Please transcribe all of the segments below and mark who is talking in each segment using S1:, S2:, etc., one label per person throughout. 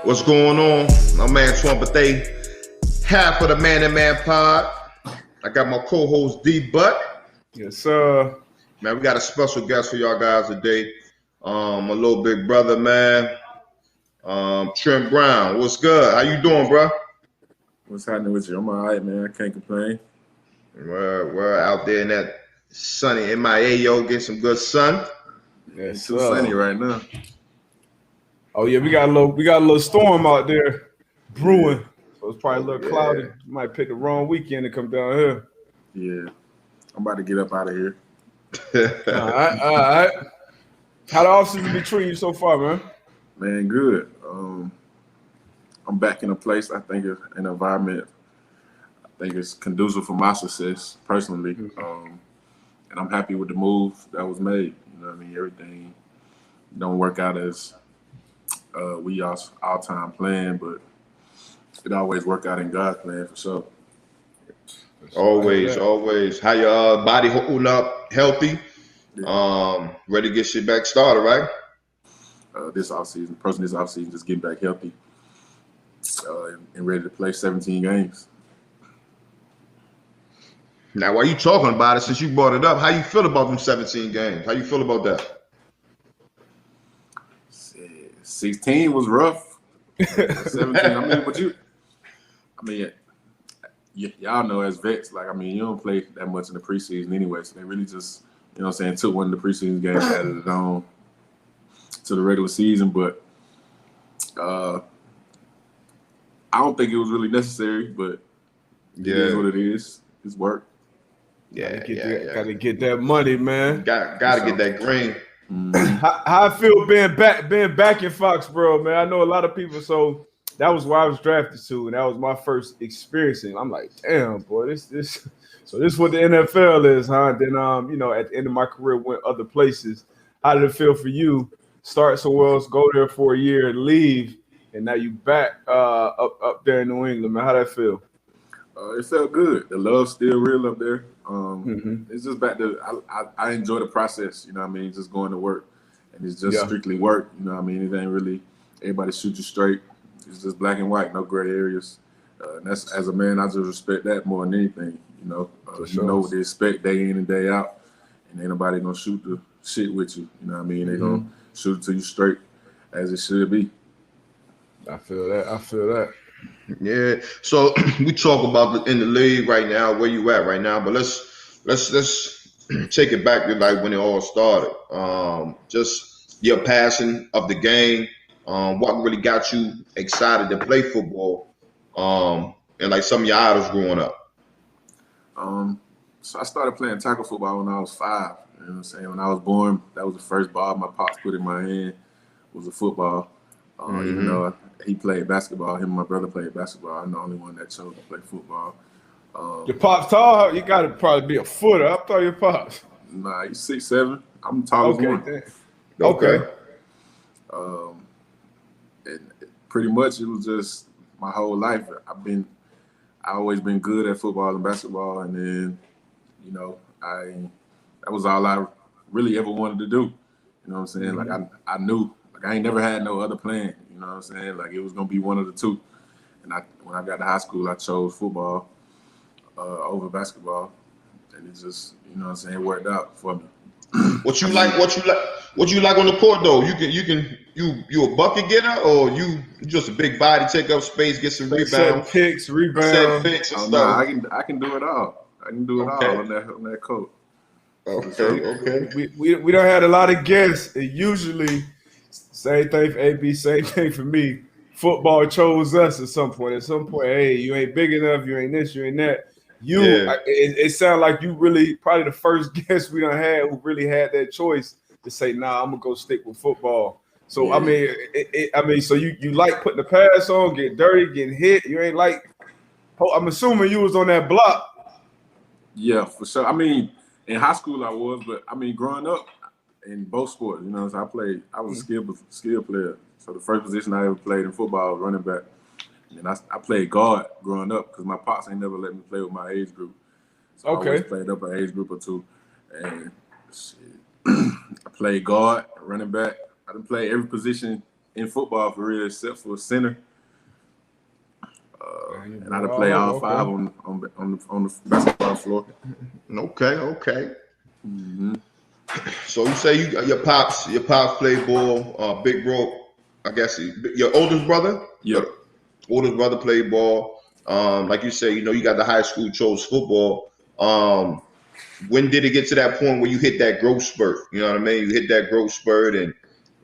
S1: What's going on? I'm Antoine Bethea, half of the Man and Man Pod. I got my co-host D Butt.
S2: Yes, sir.
S1: Man, we got a special guest for y'all guys today. My little big brother, man. Trent Brown. What's good? How you doing, bro?
S3: What's happening with you? I'm all right, man. I can't complain.
S1: We're out there in that sunny MIA, yo, getting some good sun.
S3: It's too sunny right now.
S2: Oh yeah, we got a little storm out there brewing. So it's probably a little cloudy. You might pick the wrong weekend to come down here.
S3: Yeah. I'm about to get up out of here.
S2: All right. How the offseason been treating you so far, man?
S3: Man, good. I'm back in a place, I think, an environment, I think it's conducive for my success, personally. And I'm happy with the move that was made. You know what I mean? Everything don't work out as we all time plan, but it always work out in God's plan for sure.
S1: Always. How your body holding up? Healthy? Ready to get shit back started, right?
S3: This offseason, just getting back healthy and ready to play 17 games.
S1: Now, while you talking about it, since you brought it up, how you feel about them 17 games? How you feel about that?
S3: 16 was rough. 17, y'all know as vets, you don't play that much in the preseason anyway, so they really just, took one of the preseason games, added it on to the regular season, but I don't think it was really necessary, but it is what it is. It's work.
S2: Gotta get that money, man.
S1: Gotta get that green.
S2: How I feel being back in Foxborough, man. I know a lot of people, so that was where I was drafted to, and that was my first experiencing. I'm like, damn, boy, this so this is what the NFL is, huh? Then at the end of my career, went other places. How did it feel for you? Start somewhere else, go there for a year, and leave, and now you back up there in New England, man. How that feel?
S3: It felt good. The love's still real up there. It's just back to I enjoy the process. You know what I mean? Just going to work, and it's just strictly work. You know what I mean? It ain't really everybody shoot you straight. It's just black and white, no gray areas. And that's, as a man, I just respect that more than anything. You know what they expect day in and day out, and ain't nobody gonna shoot the shit with you. You know what I mean? They gonna shoot it to you straight as it should be.
S2: I feel that.
S1: Yeah. So we talk about in the league right now, where you at right now, but let's take it back to like when it all started. Just your passion of the game. What really got you excited to play football? And like some of your idols growing up.
S3: So I started playing tackle football when I was 5. You know what I'm saying? When I was born, that was the first ball my pops put in my hand was a football. Even though he played basketball, him and my brother played basketball. I'm the only one that chose to play football.
S2: Your pops tall? You got to probably be a footer. I thought your pops.
S3: Nah, he's 6'7". I'm tall as one.
S2: Okay.
S3: And pretty much it was just my whole life. I always been good at football and basketball, and then that was all I really ever wanted to do. You know what I'm saying? Like I knew, like I ain't never had no other plan. You know what I'm saying? Like it was gonna be one of the two. And when I got to high school, I chose football over basketball, and it just, you know what I'm saying, it worked out for me.
S1: What you like on the court though? You a bucket getter, or you just a big body, take up space, get some rebounds,
S2: picks, and
S3: stuff. Nah, I can do it all. I can do it all on that court.
S1: Okay.
S2: We don't had a lot of guests. And usually, same thing for AB, same thing for me. Football chose us at some point. At some point, hey, you ain't big enough. You ain't this. You ain't that. It sounded like you really probably the first guest we done had who really had that choice to say, nah, I'm gonna go stick with football. So so you like putting the pass on, get dirty, getting hit. You ain't like. I'm assuming you was on that block.
S3: Yeah, for sure. I mean, in high school I was, but I mean, growing up in both sports, you know, so I was a skill player. So the first position I ever played in football was running back. And I played guard growing up because my pops ain't never let me play with my age group. So I always played up an age group or two. And I played guard, running back. I done played every position in football for real, except for center. And I play all five on the basketball floor.
S1: Okay. Mm-hmm. So you say your pops played ball, big bro. I guess your oldest brother.
S3: Yeah.
S1: Oldest brother played ball. Like you say, you got the high school chose football. When did it get to that point where you hit that growth spurt? You know what I mean? You hit that growth spurt, and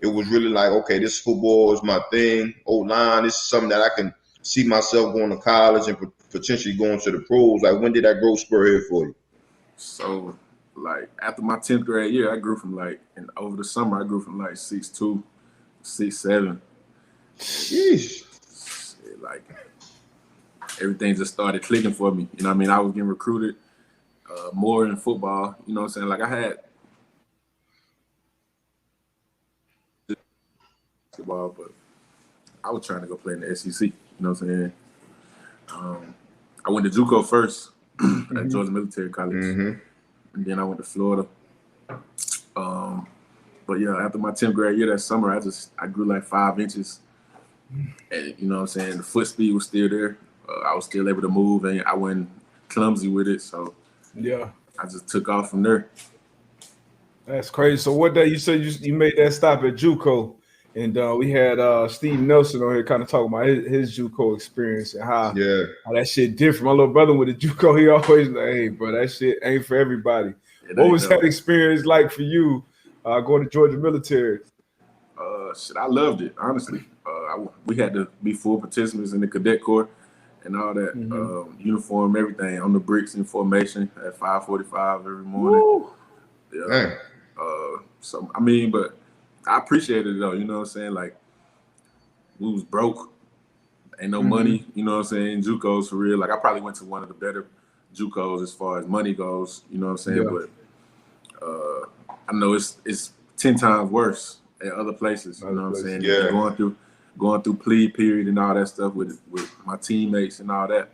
S1: it was really like, okay, this football is my thing. O-line, this is something that I can see myself going to college and potentially going to the pros. Like, when did that growth spurt hit for you?
S3: So, like, after my 10th grade year, I grew from and over the summer, I grew from 6'2", 6'7".
S1: Jeez.
S3: Like, everything just started clicking for me. You know what I mean? I was getting recruited more in football. You know what I'm saying? Like, I had basketball, but I was trying to go play in the SEC. You know what I'm saying? I went to JUCO first at Georgia Military College, and then I went to Florida. But yeah, after my 10th grade year that summer, I grew like 5 inches, and you know what I'm saying, the foot speed was still there. I was still able to move, and I wasn't clumsy with it. So
S2: yeah,
S3: I just took off from there.
S2: That's crazy. So what day you said you made that stop at JUCO? And we had Steve Nelson on here kind of talking about his JUCO experience and how that shit different. My little brother with the JUCO, he always like, hey, bro, that shit ain't for everybody. What was that experience like for you going to Georgia Military?
S3: I loved it, honestly. We had to be full participants in the cadet corps and all that, uniform, everything, on the bricks in formation at 5:45 every morning.
S2: Woo.
S3: Yeah. So, I mean, but I appreciated it though, you know what I'm saying? Like, we was broke, ain't no money, you know what I'm saying? JUCOs for real. Like, I probably went to one of the better JUCOs as far as money goes, you know what I'm saying?
S2: Yeah.
S3: But I know it's 10 times worse at other places, you know what I'm saying?
S1: Yeah.
S3: Going through plea period and all that stuff with my teammates and all that,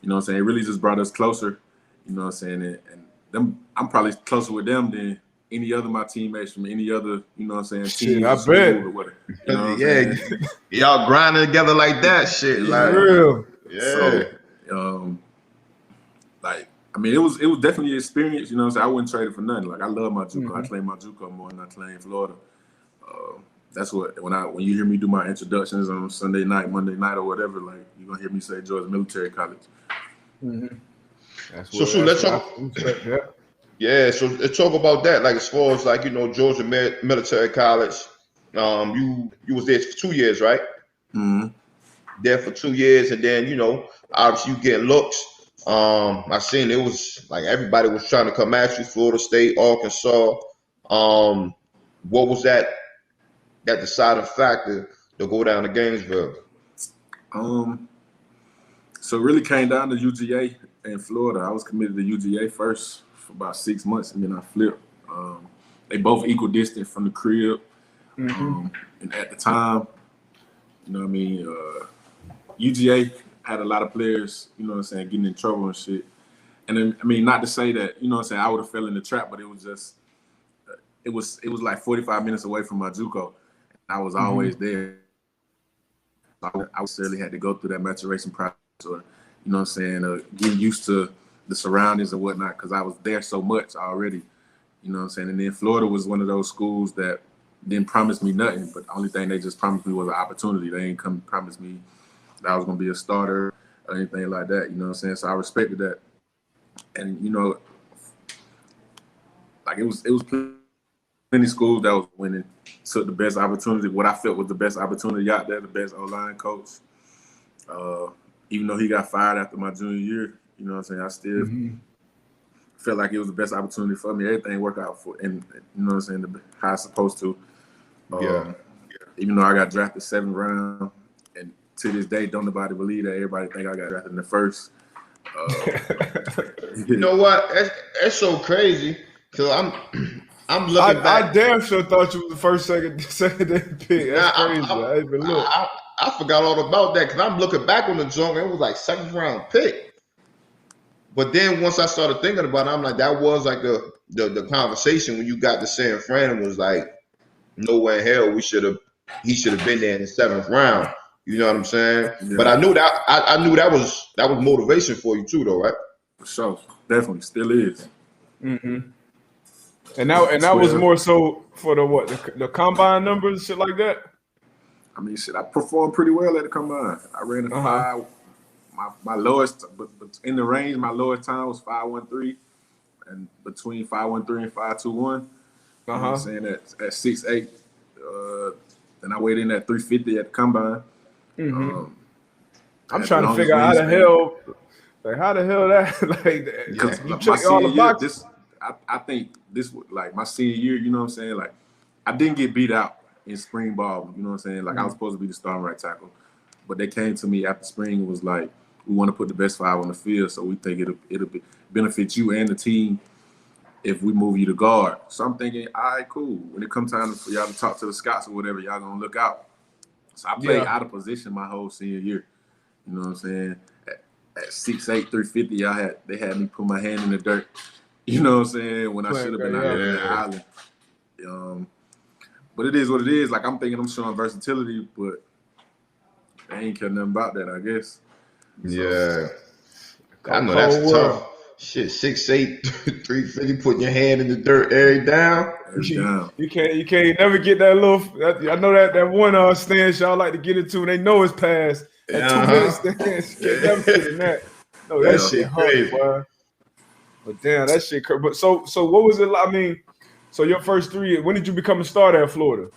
S3: you know what I'm saying? It really just brought us closer, you know what I'm saying? And them, I'm probably closer with them than any other of my teammates from any other, you know what I'm saying, team.
S2: I bet.
S3: Or whatever, you know what I'm saying?
S1: Y'all grinding together like that shit. Like,
S2: real.
S1: Yeah.
S3: So, like, I mean, it was definitely an experience, you know what I'm saying? I wouldn't trade it for nothing. Like, I love my JUCO. I claim my JUCO more than I claim Florida. That's what, when you hear me do my introductions on Sunday night, Monday night, or whatever, like, you're going to hear me say Georgia Military College.
S1: So let's talk. Yeah, so let's talk about that. Like, as far as Georgia Military College, you was there for 2 years, right? There for 2 years, and then obviously you getting looks. I seen it was like everybody was trying to come at you, Florida State, Arkansas. What was that deciding factor to go down to Gainesville?
S3: So it really came down to UGA in Florida. I was committed to UGA first for about 6 months, and then I flipped. They both equal distance from the crib. And at the time, you know what I mean, UGA had a lot of players, you know what I'm saying, getting in trouble and shit. And then, I mean, not to say that, you know what I'm saying, I would have fell in the trap, but it was just, it was like 45 minutes away from my JUCO. I was always there. I necessarily had to go through that maturation process, or, you know what I'm saying, getting used to the surroundings and whatnot, because I was there so much already, you know what I'm saying. And then Florida was one of those schools that didn't promise me nothing, but the only thing they just promised me was an opportunity. They didn't come promise me that I was going to be a starter or anything like that, you know what I'm saying. So I respected that. And, you know, like, it was plenty schools that was winning, took the best opportunity, what I felt was the best opportunity out there, the best O-line coach. Even though he got fired after my junior year, you know what I'm saying, I still felt like it was the best opportunity for me. Everything worked out for, and you know what I'm saying, how it's supposed to. Even though I got drafted 7th round, and to this day, don't nobody believe that. Everybody think I got drafted in the first.
S1: You know what? That's so crazy, because I'm looking back.
S2: I damn sure thought you was the first second day pick. That's crazy.
S1: I forgot all about that, because I'm looking back on the joint. It was like 7th round pick. But then once I started thinking about it, I'm like, that was like the conversation when you got to San Fran, was like, nowhere in hell we should have he should have been there in the 7th round. You know what I'm saying?
S3: Yeah.
S1: But I knew that was motivation for you too, though, right?
S3: For sure, definitely, still is.
S2: Mm-hmm. And that was more so for the combine numbers, shit like that.
S3: I mean, shit, I performed pretty well at the combine. I ran a 5. My lowest, but in the range, my lowest time was 5.13, and between 5.13 and 5.21. You know what I'm saying, at 6'8", and I weighed in at 350 at the combine.
S2: Mm-hmm. I'm trying to figure out how the hell that like that.
S3: Because
S2: you check all the boxes.
S3: I think this was like my senior year. You know what I'm saying? Like, I didn't get beat out in spring ball. You know what I'm saying? Like, I was supposed to be the starting right tackle, but they came to me after spring and was like, we want to put the best 5 on the field, so we think it'll benefit you and the team if we move you to guard. So I'm thinking, all right, cool. When it comes time for y'all to talk to the scouts or whatever, y'all gonna look out. So I played out of position my whole senior year. You know what I'm saying? At 6'8", 350, they had me put my hand in the dirt. You know what I'm saying? When I should have been out there in the island. But it is what it is. Like, I'm thinking I'm showing versatility, but they ain't care nothing about that, I guess.
S1: Yeah. I know that's tough. Shit, 6'8", 350, putting your hand in the dirt every down.
S2: You can't never get that little. I know that one stance y'all like to get into. They know it's past. That 2 minute stance, you can't never get in that. No, that shit hurt, boy. But damn, that shit. But so what was it like? I mean, so your first 3. When did you become a starter at Florida?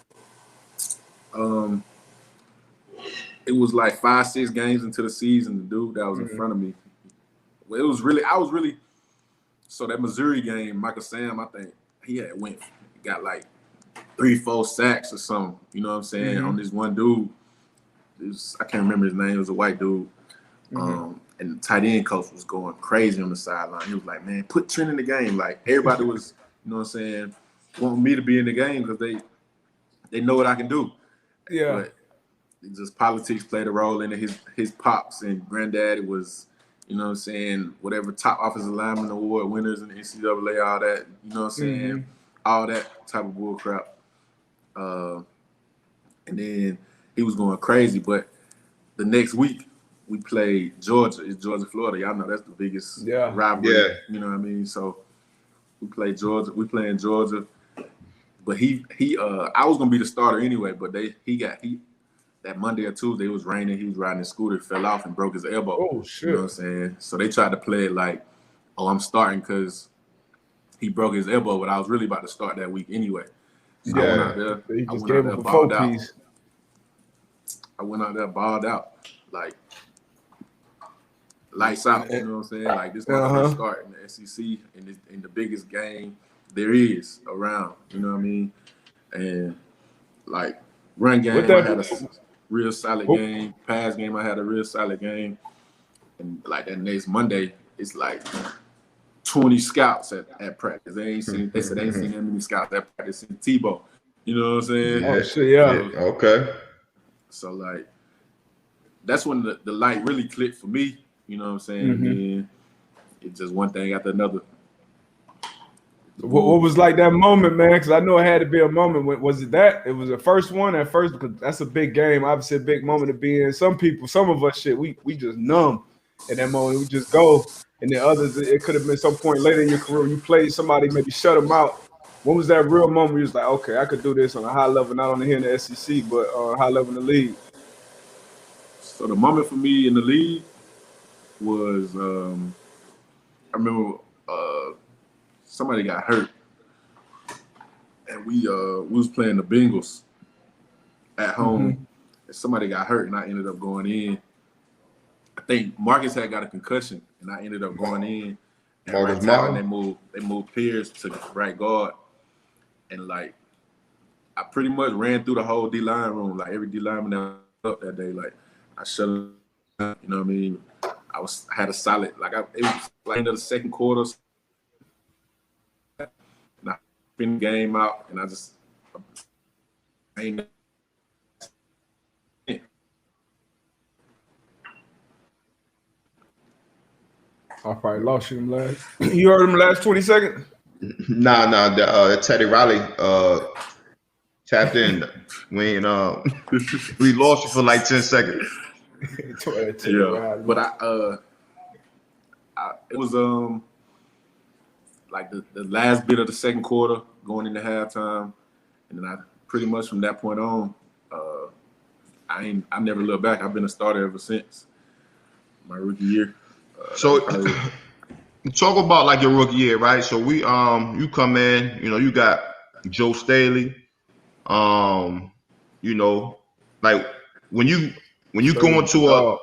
S3: It was like 5-6 games into the season. The dude that was in front of me. Well, I was really. So that Missouri game, Michael Sam, I think he got like 3-4 sacks or something. You know what I'm saying? On this one dude. I can't remember his name. It was a white dude. And the tight end coach was going crazy on the sideline. He was like, man, put Trent in the game. Like, everybody was, you know what I'm saying, wanting me to be in the game because they know what I can do.
S2: Yeah.
S3: But just politics played a role in it. His pops and granddad was, you know what I'm saying, whatever top offensive lineman award winners in the NCAA, all that, you know what I'm saying, all that type of bull crap. And then he was going crazy. But the next week, we played Georgia. It's Georgia, Florida. Y'all know that's the biggest rivalry. Yeah. You know what I mean? So we played Georgia. We playing Georgia. But I was gonna be the starter anyway. But that Monday or Tuesday, it was raining. He was riding his scooter, fell off and broke his elbow.
S2: Oh shit!
S3: You know what I'm saying? So they tried to play it like, oh, I'm starting because he broke his elbow. But I was really about to start that week anyway. So I went out there.
S2: He just gave him a 4-piece.
S3: I went out there, balled out, like lights out. You know what I'm saying? Like, this motherfucker start in the SEC in the biggest game there is around. You know what I mean? And like, run game, I had a real solid game. Pass game, I had a real solid game. And like that next Monday, it's like 20 scouts at practice. They said they ain't seen that many scouts at practice in Tebow. You know what I'm saying?
S2: Oh shit, yeah.
S1: Okay.
S3: So like, that's when the light really clicked for me. You know what I'm saying? And then it's just one thing after another.
S2: What was like that moment, man? Because I know it had to be a moment. Was it that? It was the first one at first, because that's a big game. Obviously, a big moment to be in. Some of us, we just numb at that moment. We just go. And then others, it could have been some point later in your career when you played somebody, maybe shut them out. When was that real moment where you was like, okay, I could do this on a high level, not only here in the SEC, but on a high level in the league?
S3: So the moment for me in the league was, I remember somebody got hurt, and we was playing the Bengals at home, and somebody got hurt, and I ended up going in. I think Marcus had got a concussion, and I ended up going in. And right time, they moved Pierce to right guard, and like, I pretty much ran through the whole D-line room, like every D-lineman that was up that day. Like, I shut up, you know what I mean? I had a solid, like, it was like into the second quarter, and I finished the game out, and I just ain't.
S2: I probably lost you in last. You heard him last 20 seconds?
S1: Nah. Teddy Riley tapped in. We ain't, we lost you for like 10 seconds.
S3: Yeah, but it was like the last bit of the second quarter going into halftime, and then I pretty much from that point on, I never looked back. I've been a starter ever since my rookie year.
S1: So talk about like your rookie year, right? So we you come in, you know, you got Joe Staley, you know, like when you go into a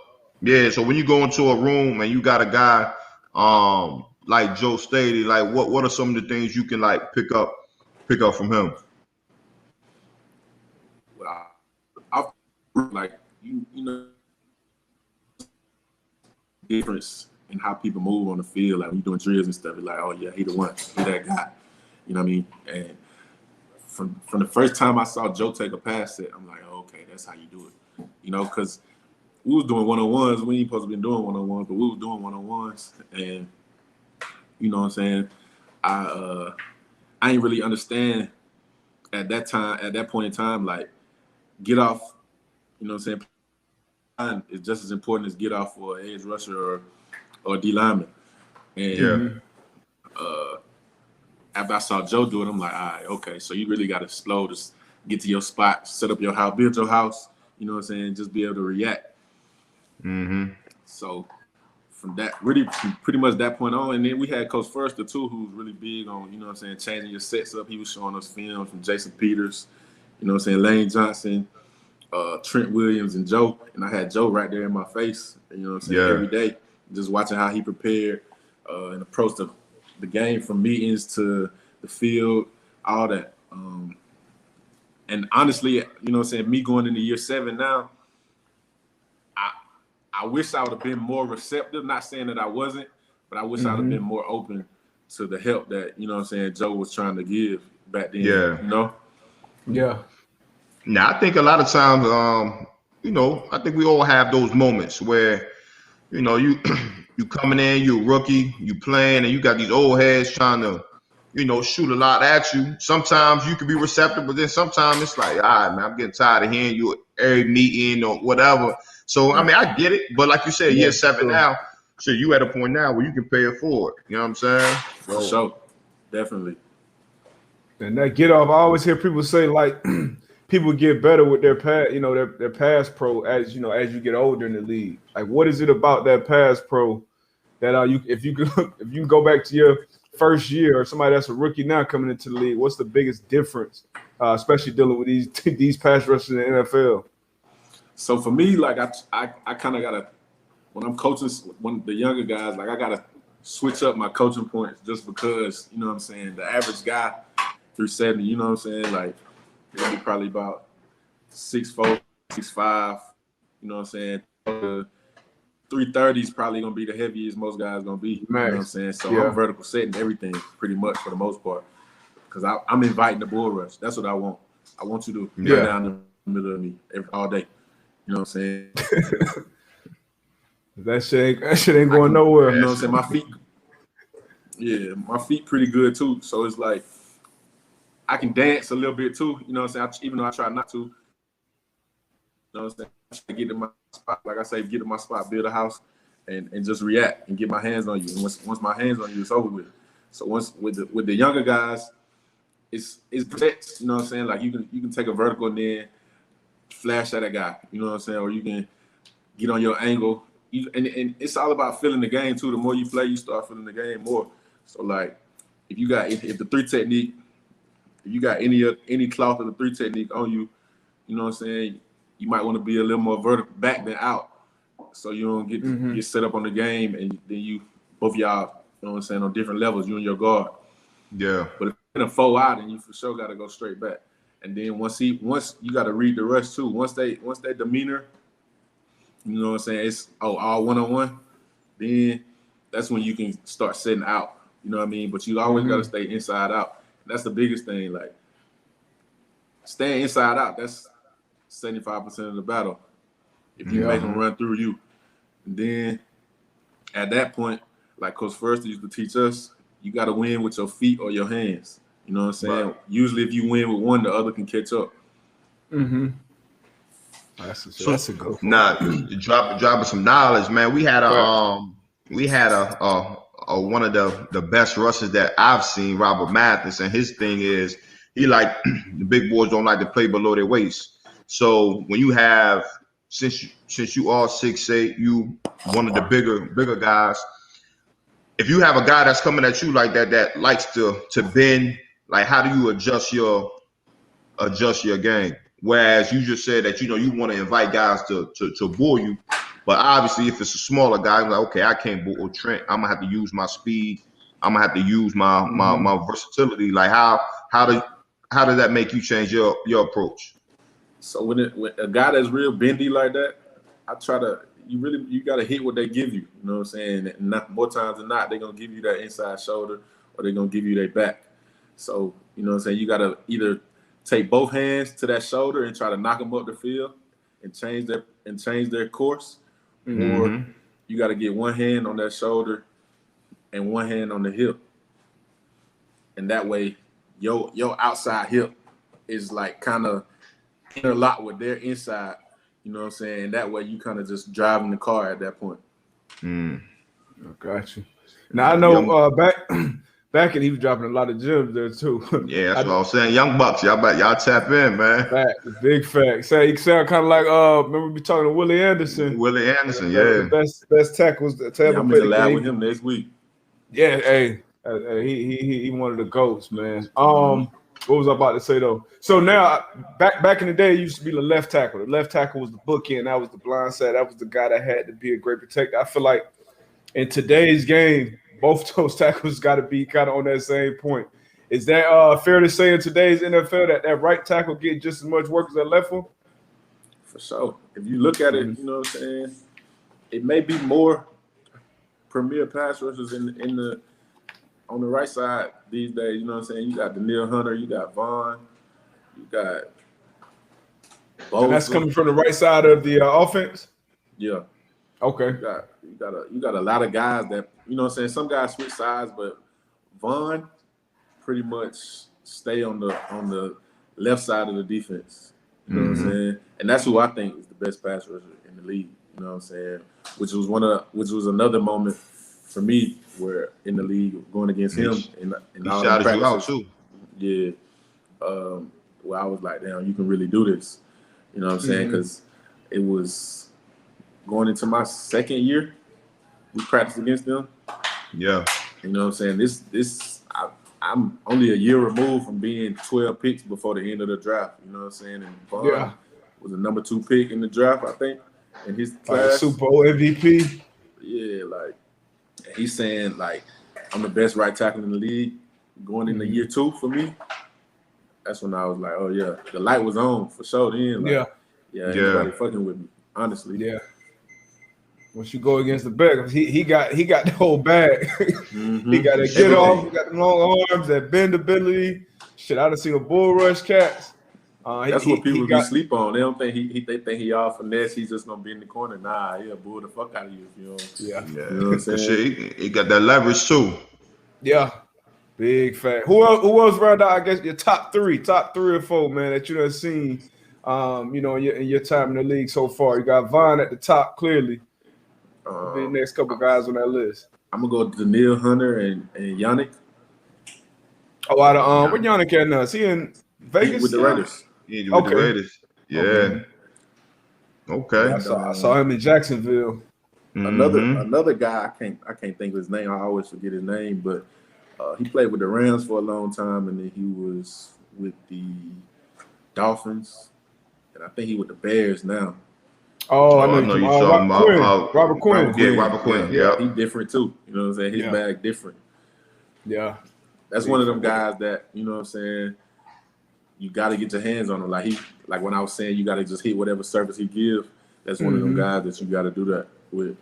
S1: so when you go into a room and you got a guy like Joe Staley, like what are some of the things you can like pick up from him?
S3: I like you know difference in how people move on the field. Like when you're doing drills and stuff, it's like, oh yeah, he the one, he that guy. You know what I mean? And from the first time I saw Joe take a pass set, I'm like, oh, okay, that's how you do it. You know, because we was doing one-on-ones. We ain't supposed to be doing one-on-ones, but we was doing one-on-ones. And you know what I'm saying? I ain't really understand at that point in time, like get off, you know what I'm saying? Is just as important as get off for an edge rusher or D lineman. And after I saw Joe do it, I'm like, all right, okay, so you really got to slow to get to your spot, set up your house, build your house, you know what I'm saying, just be able to react. So from that, really pretty much that point on, and then we had Coach Forrester too, who's really big on, you know what I'm saying, changing your sets up. He was showing us film from Jason Peters, you know what I'm saying, Lane Johnson, Trent Williams, and Joe. And I had Joe right there in my face, you know what I'm saying, every day, just watching how he prepared and approached the game from meetings to the field, all that. And honestly, you know what I'm saying, me going into year 7 now, I wish I would have been more receptive, not saying that I wasn't, but I wish I would have been more open to the help that, you know what I'm saying, Joe was trying to give back then, you know?
S2: Yeah.
S1: Now, I think a lot of times, you know, I think we all have those moments where, you know, you coming in, you a rookie, you playing, and you got these old heads trying to, you know, shoot a lot at you. Sometimes you can be receptive, but then sometimes it's like, all right, man, I'm getting tired of hearing you at every meeting or whatever. So, I mean, I get it. But like you said, year 7 now, so you at a point now where you can pay it forward. You know what I'm saying?
S3: For sure. Definitely.
S2: And that get off, I always hear people say, like, people get better with their pass, you know, their pass pro as, you know, as you get older in the league. Like, what is it about that pass pro that if you can go back to your first year or somebody that's a rookie now coming into the league, what's the biggest difference, especially dealing with these pass rushers in the NFL?
S3: So for me, like I kind of gotta, when I'm coaching the younger guys, like I gotta switch up my coaching points just because, you know what I'm saying, the average guy 370, you know what I'm saying, like they'll be probably about 6'4", 6'5", you know what I'm saying. 330 is probably gonna be the heaviest most guys gonna be. You know what I'm saying? So I'm vertical setting everything pretty much for the most part because I'm inviting the bull rush. That's what I want. I want you to run down the middle of me all day. You know what I'm saying?
S2: That shit ain't going nowhere.
S3: You know what I'm saying? My feet pretty good too. So it's like I can dance a little bit too. You know what I'm saying? Even though I try not to. You know what I'm saying? I try to get in my spot, like I say, get in my spot, build a house, and just react and get my hands on you. And once my hands on you, it's over with. So once with the younger guys, it's protect. You know what I'm saying? Like you can take a vertical and then flash at a guy, you know what I'm saying? Or you can get on your angle. And it's all about feeling the game too. The more you play, you start feeling the game more. So like if the 3 technique, if you got any cloth of the 3 technique on you, you know what I'm saying, you might want to be a little more vertical back than out. So you don't get set up on the game and then you both y'all, you know what I'm saying, on different levels, you and your guard.
S1: Yeah.
S3: But if you're in a 4 out, then you for sure gotta go straight back. And then once you got to read the rush too. Once they demeanor, you know what I'm saying, it's all one-on-one, then that's when you can start setting out. You know what I mean? But you always got to stay inside out. And that's the biggest thing. Like staying inside out, that's 75% of the battle. If you make them run through you. And then at that point, like Coach Forrester used to teach us, you got to win with your feet or your hands. You know what I'm saying? Right. Usually if you win with one, the other can catch up.
S2: Mm-hmm. That's a good one.
S1: Nah, dropping some knowledge, man. We had a one of the best rushers that I've seen, Robert Mathis, and his thing is he like the big boys don't like to play below their waist. So when you have since you are 6'8", you one of the bigger guys. If you have a guy that's coming at you like that likes to bend, like how do you adjust your game? Whereas you just said that you want to invite guys to bull you, but obviously if it's a smaller guy, I'm like okay, I can't bull Trent. I'm gonna have to use my speed. I'm gonna have to use my versatility. Like how does that make you change your approach?
S3: So when a guy that's real bendy like that, I try to you got to hit what they give you. You know what I'm saying? And not more times than not, they're gonna give you that inside shoulder or they're gonna give you their back. So you know what I'm saying? You got to either take both hands to that shoulder and try to knock them up the field and change their course, or you got to get one hand on that shoulder and one hand on the hip, and that way your outside hip is like kind of interlocked with their inside. You know what I'm saying? And that way you kind of just driving the car at that point.
S2: I got you. Now I know back and he was dropping a lot of gems there too.
S1: Yeah, that's what I was saying. Young Bucks, y'all tap in, man.
S2: Fact, big fact. Say you sound kind of like remember we talking to Willie Anderson.
S1: Willie Anderson, yeah.
S2: Best tackles to ever
S3: I'm
S2: play
S3: gonna lab with him next week.
S2: Yeah, hey, he one of the GOATs, man. What was I about to say though? So now back in the day, it used to be the left tackle. The left tackle was the bookend. That was the blind side. That was the guy that had to be a great protector. I feel like in today's game, both those tackles got to be kind of on that same point. Is that fair to say in today's NFL that right tackle get just as much work as that left one?
S3: For sure. If you look at it, you know what I'm saying, it may be more premier pass rushers on the right side these days. You know what I'm saying? You got Danielle Hunter, you got Vaughn, you got Bosa.
S2: And that's coming from the right side of the offense?
S3: Yeah.
S2: Okay.
S3: You got a lot of guys that, you know what I'm saying, some guys switch sides, but Vaughn pretty much stay on the left side of the defense. You know what I'm saying? And that's who I think is the best pass rusher in the league. You know what I'm saying? Which was another moment for me where in the league going against him in all the practices. You out too. Yeah. Where I was like, damn, you can really do this. You know what I'm saying? Because it was going into my second year, we practiced against them.
S1: Yeah.
S3: You know what I'm saying? I'm only a year removed from being 12 picks before the end of the draft. You know what I'm saying? And Vaughn was the number 2 pick in the draft, I think, in his class.
S2: Like Super Bowl MVP.
S3: Yeah, like he's saying like I'm the best right tackle in the league going into year 2 for me. That's when I was like, oh yeah, the light was on for sure. Then like, everybody fucking with me, honestly.
S2: Yeah. Once you go against the back, he got the whole bag. He got to get off. He got the long arms, that bendability. Shit, I done seen a bull rush cats.
S3: That's what people be sleep on. They don't think they think he all finesse. He's just gonna be in the corner. Nah, he'll bull the fuck out of you. You know.
S2: Yeah.
S3: You know what I'm saying?
S1: Shit, he got that leverage too.
S2: Yeah. Big fact. Who else round out? I guess your top three or four, man, that you done seen. In your time in the league so far. You got Vaughn at the top, clearly. The next couple guys on that list.
S3: I'm gonna go to Danielle Hunter and Yannick.
S2: Oh, out of where Yannick at now? Is he in Vegas?
S3: With the Raiders.
S1: Yeah, with the Raiders. Yeah. Okay.
S2: I saw him in Jacksonville.
S3: Another guy, I can't think of his name. I always forget his name, but he played with the Rams for a long time, and then he was with the Dolphins, and I think he with the Bears now.
S2: Oh, I know you talking about Robert Quinn.
S1: Yeah, Robert Quinn. Yeah,
S3: he's different too. You know what I'm saying? His bag different.
S2: Yeah,
S3: that's one of them guys that, you know what I'm saying, you got to get your hands on him. Like when I was saying, you got to just hit whatever service he gives. That's one of them guys that you got to do that with.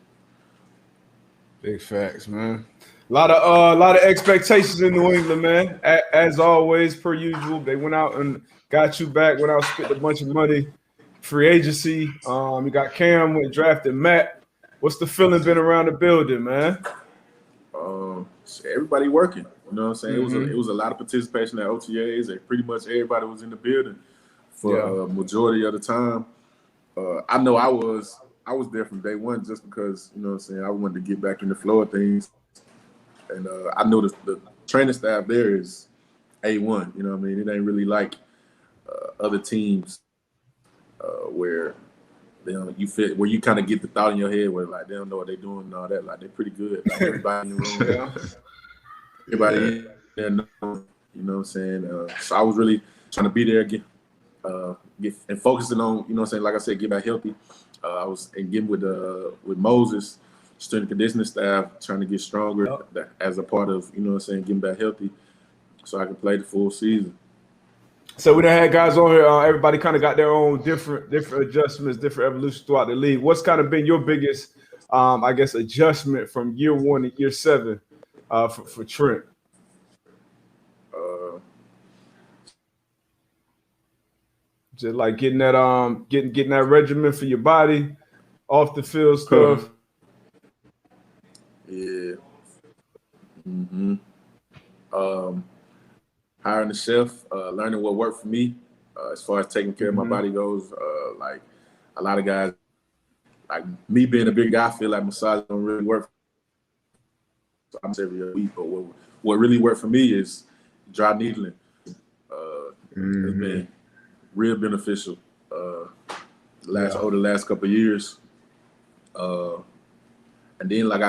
S2: Big facts, man. A lot of expectations in New England, man. As always, per usual, they went out and got you back. Went out and spent a bunch of money. Free agency. You got Cam, went drafted Matt. What's the feeling been around the building, man?
S3: Everybody working. You know what I'm saying? It was a lot of participation at OTAs, and pretty much everybody was in the building for majority of the time. I know I was there from day one just because, you know what I'm saying, I wanted to get back in the flow of things. And I know the training staff there is A1, you know what I mean? It ain't really like other teams where where you kind of get the thought in your head where like they don't know what they're doing and all that. Like they're pretty good. Like everybody in the room, everybody in there, you know what I'm saying? So I was really trying to be there again. And focusing on, you know what I'm saying, like I said, get back healthy. I was getting with Moses, strength and conditioning staff, trying to get stronger as a part of, you know what I'm saying, getting back healthy so I could play the full season.
S2: So we done had guys on here. Everybody kind of got their own different adjustments, different evolution throughout the league. What's kind of been your biggest, I guess, adjustment from year 1 to year 7 for Trent? Just like getting that getting that regimen for your body, off the field stuff.
S3: Yeah. Hiring a chef, learning what worked for me as far as taking care of my body goes. Like a lot of guys, like me being a big guy, I feel like massage don't really work. So I'm every week, but what really worked for me is dry needling. It's been real beneficial over the last couple of years. And then like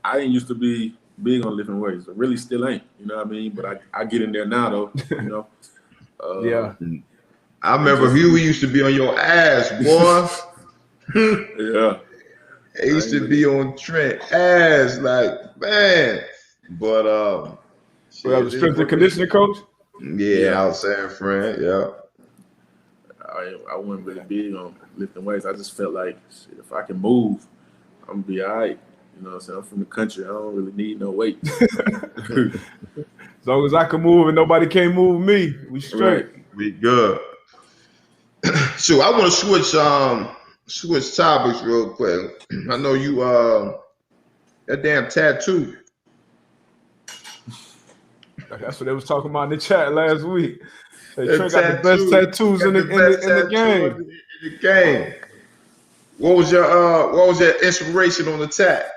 S3: I didn't used to be big on lifting weights. I really still ain't, you know what I mean? But I get in there now though, you know.
S1: I remember Huey used to be on your ass, boy.
S3: Yeah.
S1: He used to be on Trent ass, like, man. But
S2: that was strength and conditioning coach?
S1: Yeah, I was saying, friend, yeah.
S3: I wasn't really big on lifting weights. I just felt like shit, if I can move, I'm gonna be all right. You know what I'm saying? I'm from the country. I don't really need no weight.
S2: As long as I can move and nobody can't move me, we straight.
S1: Right. We good. So I want to switch topics real quick. I know you that damn tattoo.
S2: That's what they was talking about in the chat last week. Trent got the best tattoos in the game.
S1: In the game. What was your inspiration on the tat?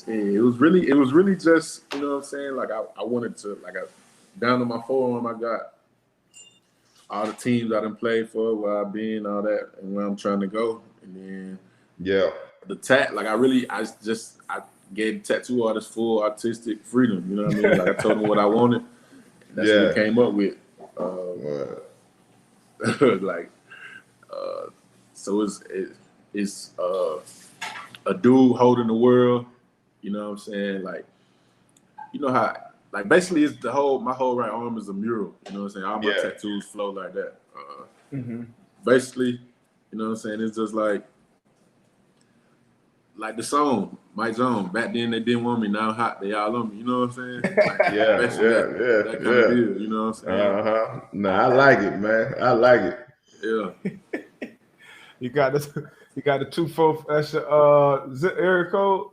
S3: It was really just, you know what I'm saying? Like I wanted to, down on my forearm, I got all the teams I done played for, where I've been, all that, and where I'm trying to go. And then the tat, like I gave the tattoo artist full artistic freedom. You know what I mean? Like I told them what I wanted. And that's what we came up with. So it's a dude holding the world. You know what I'm saying? Like, you know how, like basically it's my whole right arm is a mural. You know what I'm saying? All my tattoos flow like that. Basically, you know what I'm saying? It's just like the song, Mike Jones. Back then they didn't want me, now I'm hot, they all on me. You know what I'm saying? Like, that kind of deal, you know what I'm saying?
S1: No, I like it, man. I like it.
S3: Yeah.
S2: You got the 24. That's your zip area code.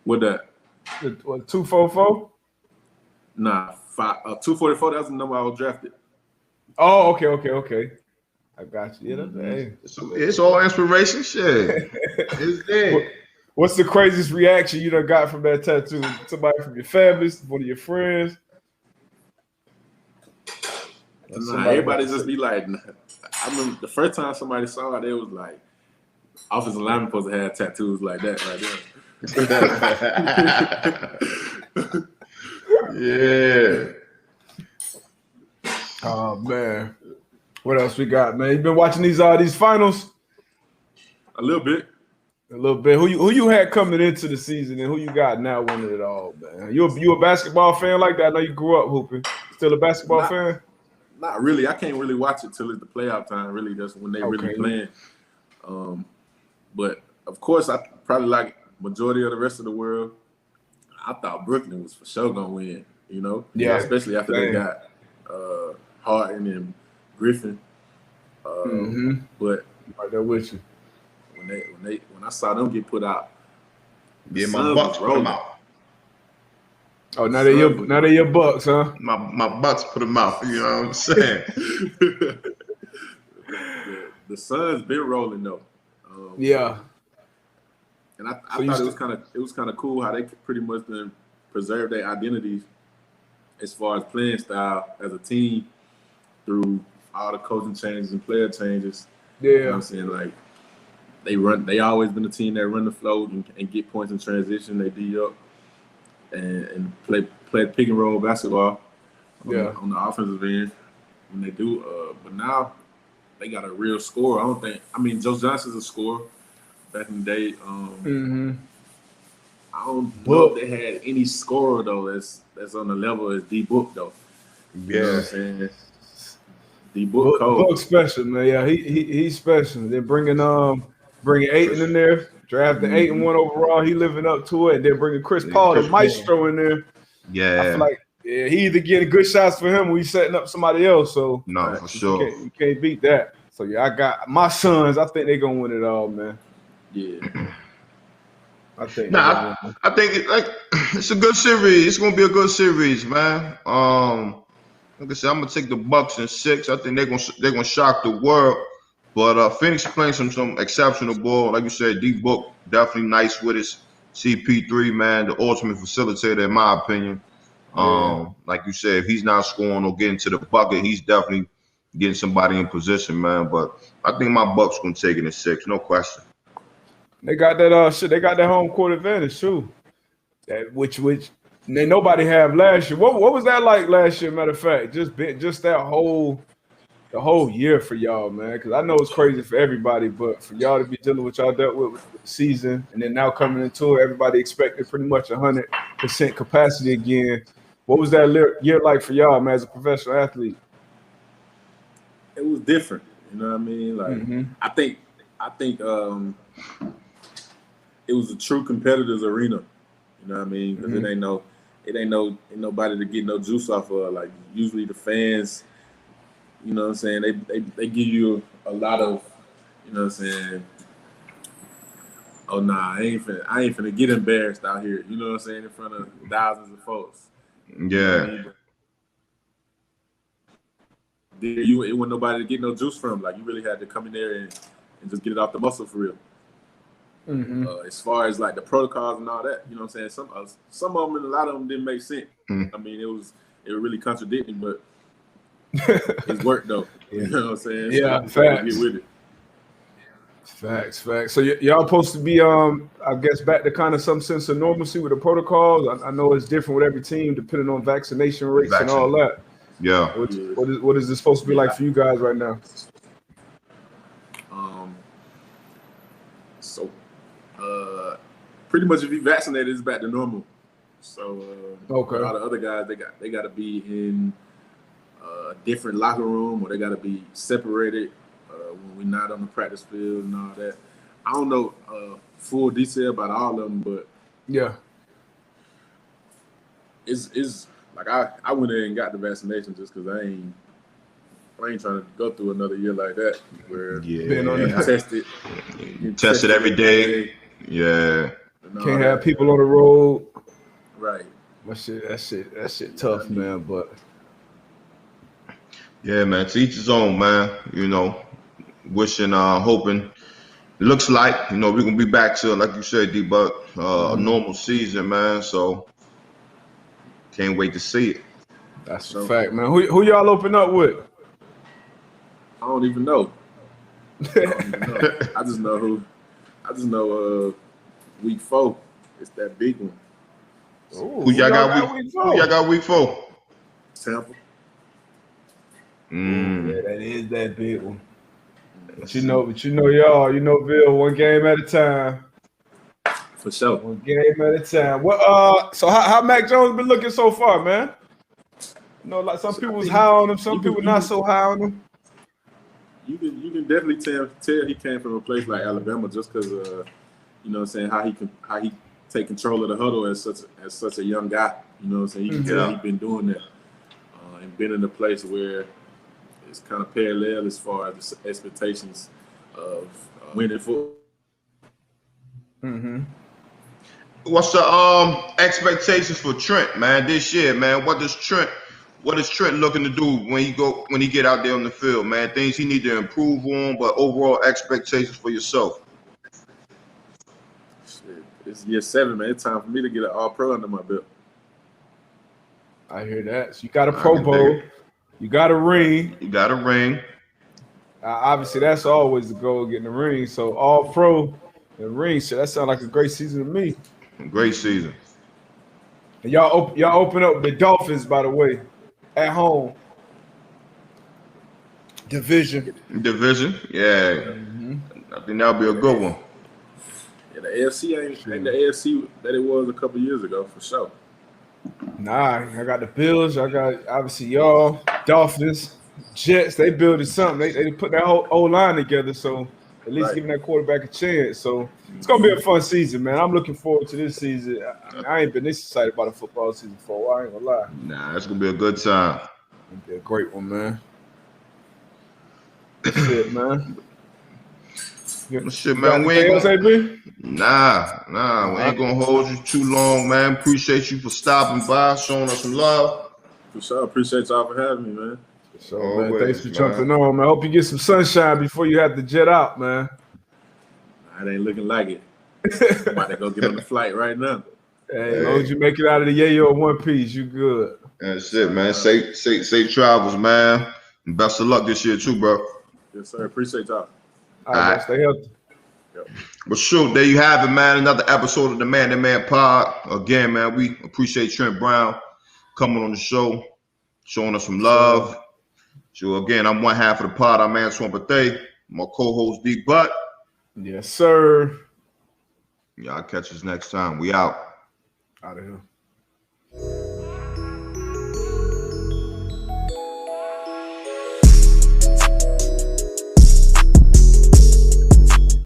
S3: What that?
S2: What 244?
S3: Nah, 244. That's the number I was drafted.
S2: Oh, okay. I got you.
S1: It's all inspiration, shit. It's there.
S2: What's the craziest reaction you done got from that tattoo? Somebody from your family, one of your friends?
S3: Nah, everybody just be like, I remember the first time somebody saw it, they was like, offensive lineman supposed to have tattoos like that right there.
S1: Yeah.
S2: Oh man, what else we got, man? You been watching these finals?
S3: A little bit.
S2: Who you had coming into the season, and who you got now winning it all, man? You a basketball fan like that? I know you grew up hooping. Still a basketball fan?
S3: Not really. I can't really watch it till it's the playoff time. Really, that's when they really playing. But of course, I probably like majority of the rest of the world. I thought Brooklyn was for sure gonna win. You know, especially after they got Harden and Griffin. But
S2: right there with you.
S3: When I saw them get put out,
S1: my Bucks put them out.
S2: Oh, now they're your Bucks, huh?
S1: My Bucks put them out. You know what I'm saying?
S3: the Suns been rolling though.
S2: Yeah.
S3: And I thought it was kind of cool how they pretty much been preserve their identities as far as playing style as a team through all the coaching changes and player changes.
S2: Yeah.
S3: You know what I'm saying? Like they always been a team that run the flow and get points in transition. They D up and play pick and roll basketball on the offensive end when they do. But now they got a real scorer. Joe Johnson's a scorer back in the day. I don't know if they had any scorer though that's on the level as D Book though. You know what I'm saying? D Book cold.
S2: Book special, man. Yeah, he's special. They're bringing Ayton in there, drafting Ayton 1 overall. He living up to it. And they're bringing Chris Paul, the maestro, in there.
S1: Yeah,
S2: I feel like he either getting good shots for him or he's setting up somebody else. So
S1: no, for sure,
S2: you can't beat that. So yeah, I got my Suns. I think they're gonna win it all, man.
S3: Yeah.
S1: I think it's a good series. It's gonna be a good series, man. Like I said, I'm gonna take the Bucks in 6. I think they're gonna shock the world. But Phoenix playing some exceptional ball. Like you said, D Book definitely nice with his CP3, man, the ultimate facilitator in my opinion. Like you said, if he's not scoring or getting to the bucket, he's definitely getting somebody in position, man. But I think my Bucks gonna take it in 6, no question.
S2: They got that They got that home court advantage too. Which nobody had last year. What was that like last year? Matter of fact, just that the whole year for y'all, man. Because I know it's crazy for everybody, but for y'all to be dealing with y'all dealt with the season, and then now coming into it, everybody expected pretty much 100% capacity again. What was that year like for y'all, man, as a professional athlete?
S3: It was different. You know what I mean? Like I think it was a true competitors arena. You know what I mean? Because it ain't nobody to get no juice off of. Like usually the fans, you know what I'm saying? They give you a lot of, you know what I'm saying? Oh nah, I ain't finna get embarrassed out here. You know what I'm saying? In front of thousands of folks.
S1: Yeah.
S3: It wasn't nobody to get no juice from. Like you really had to come in there and just get it off the muscle for real. As far as like the protocols and all that, you know what I'm saying? Some of them and a lot of them didn't make sense. I mean, it was really contradicting, but it's work though. You know what I'm saying?
S2: Yeah,
S3: so
S2: facts.
S3: Get with it.
S2: Facts. So y'all supposed to be, I guess, back to kind of some sense of normalcy with the protocols. I know it's different with every team depending on vaccination rates and all that.
S1: Yeah.
S2: What is this supposed to be like for you guys right now?
S3: Pretty much if you vaccinated, it's back to normal. So
S2: okay.
S3: A lot of other guys, they got to be in a different locker room, or they got to be separated when we're not on the practice field and all that. I don't know full detail about all of them, but
S2: yeah,
S3: it's like I went in and got the vaccination just because I ain't trying to go through another year like that where
S1: tested every day. Yeah.
S2: Can't have people on the road.
S3: Right.
S2: That shit tough, man. But
S1: yeah, man, to each his own, man. You know, wishing, hoping. It looks like, you know, we're gonna be back to, like you said, D-Buck, a normal season, man. So can't wait to see it.
S2: That's a fact, man. Who y'all open up with?
S3: I don't even know. I just know week 4. It's that big one.
S1: Ooh, who y'all got week 4?
S3: Tampa.
S2: Yeah, that is that big one. But you know, y'all, Bill, one game at a time.
S3: For sure.
S2: One game at a time. What? So how Mac Jones been looking so far, man? You know, like some people was high on him, some people not so high on him.
S3: You can definitely tell he came from a place like Alabama just because you know what I'm saying, how he take control of the huddle as such a young guy. You know what I'm saying? You can tell he's been doing that and been in a place where it's kind of parallel as far as the expectations of winning football.
S1: What's the expectations for Trent, man, this year, man? What is Trent looking to do when he get out there on the field, man? Things he need to improve on, but overall expectations for yourself.
S3: Shit, it's year 7, man. It's time for me to get an All-Pro under my belt.
S2: I hear that. So you got a Pro Bowl. You got a ring.
S1: You got a ring.
S2: Obviously, that's always the goal, getting a ring. So All-Pro and ring. So that sounds like a great season to me.
S1: Great season.
S2: And y'all open up the Dolphins, by the way, at home. Division.
S1: Yeah. Mm-hmm. I think that'll be a good one.
S3: Yeah, the AFC ain't the AFC that it was a couple years ago, for sure.
S2: Nah, I got the Bills. I got, obviously, y'all, Dolphins, Jets. They building something. They put that whole O-line together, so at least giving that quarterback a chance. So it's going to be a fun season, man. I'm looking forward to this season. I ain't been this excited about a football season for a while. I ain't going to lie.
S1: Nah, it's going to be a good time.
S2: It's going to be a great one, man. That's it, man.
S1: Shit, man. We ain't gonna, nah. We ain't gonna hold you too long, man. Appreciate you for stopping by, showing us some love.
S3: For sure. Appreciate y'all for having me, man.
S2: So, man, thanks for jumping on, man. Hope you get some sunshine before you have to jet out, man.
S3: It ain't looking like it. I'm about to go get on the flight right now.
S2: Hey, as long as you make it out of the yayo in one piece, you good.
S1: That's it, man. Safe travels, man. And best of luck this year too, bro.
S3: Yes, sir. Appreciate y'all.
S2: All right, stay healthy.
S3: Yep.
S1: Well, shoot, there you have it, man. Another episode of the Man to Man Pod. Again, man, we appreciate Trent Brown coming on the show, showing us some love. So, again, I'm one half of the pod. I'm Antoine Bethea. My co-host, D. Butt.
S2: Yes, sir.
S1: Y'all catch us next time. We out.
S2: Out of here.